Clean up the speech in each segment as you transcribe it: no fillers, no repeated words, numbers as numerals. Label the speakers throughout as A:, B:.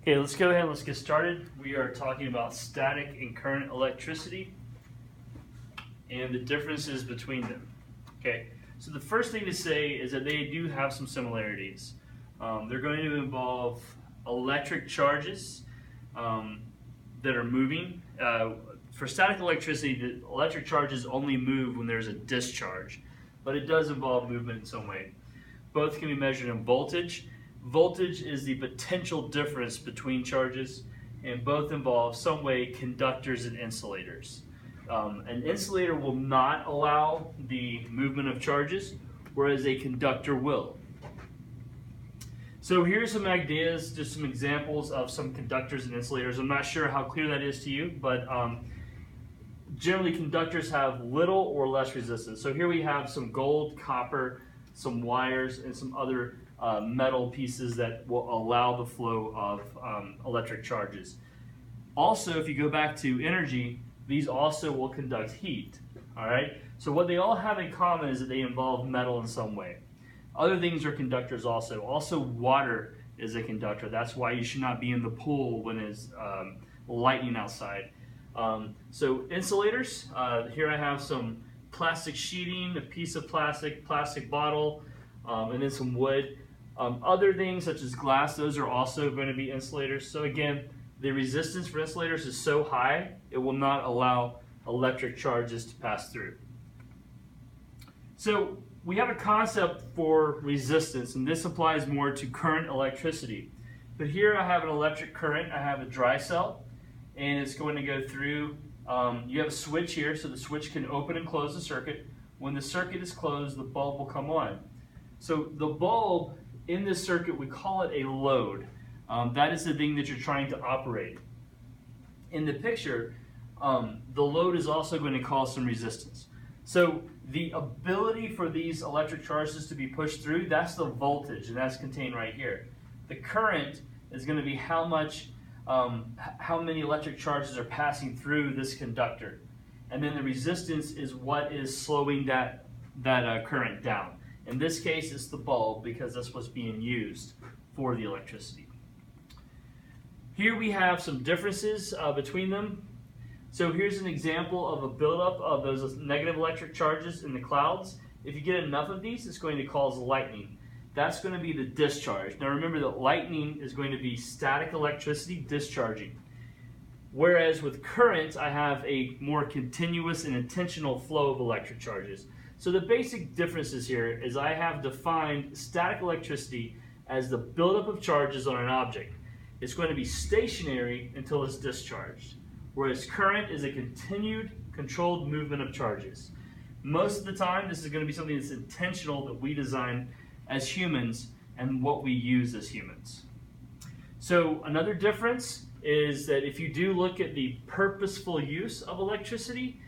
A: Okay, let's go ahead and let's get started. We are talking about static and current electricity and the differences between them. Okay, so the first thing to say is that they do have some similarities. They're going to involve electric charges that are moving. For static electricity, the electric charges only move when there's a discharge, but it does involve movement in some way. Both can be measured in voltage. Voltage is the potential difference between charges, and both involve some way conductors and insulators. An insulator will not allow the movement of charges, whereas a conductor will. So here's some ideas, just some examples of some conductors and insulators. I'm not sure how clear that is to you, but generally conductors have little or less resistance. So here we have some gold, copper, some wires, and some other metal pieces that will allow the flow of electric charges. Also, if you go back to energy, these also will conduct heat. All right. So what they all have in common is that they involve metal in some way. Other things are conductors also. Also, water is a conductor. That's why you should not be in the pool when it's lightning outside. So insulators. Here I have some plastic sheeting, a piece of plastic bottle, and then some wood. Other things such as glass, those are also going to be insulators. So again, the resistance for insulators is so high, it will not allow electric charges to pass through. So we have a concept for resistance, and this applies more to current electricity. But here I have an electric current, I have a dry cell, and it's going to go through, you have a switch here, so the switch can open and close the circuit. When the circuit is closed, the bulb will come on. So the bulb in this circuit, we call it a load. That is the thing that you're trying to operate. In the picture, the load is also going to cause some resistance. So the ability for these electric charges to be pushed through, that's the voltage, and that's contained right here. The current is going to be how many electric charges are passing through this conductor. And then the resistance is what is slowing that current down. In this case, it's the bulb, because that's what's being used for the electricity. Here we have some differences between them. So here's an example of a buildup of those negative electric charges in the clouds. If you get enough of these, it's going to cause lightning. That's going to be the discharge. Now remember that lightning is going to be static electricity discharging. Whereas with current, I have a more continuous and intentional flow of electric charges. So the basic differences here is I have defined static electricity as the buildup of charges on an object. It's going to be stationary until it's discharged, whereas current is a continued, controlled movement of charges. Most of the time, this is going to be something that's intentional that we design as humans and what we use as humans. So another difference is that if you do look at the purposeful use of electricity,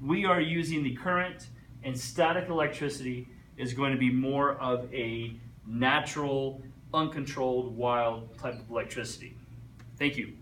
A: we are using the current, and static electricity is going to be more of a natural, uncontrolled, wild type of electricity. Thank you.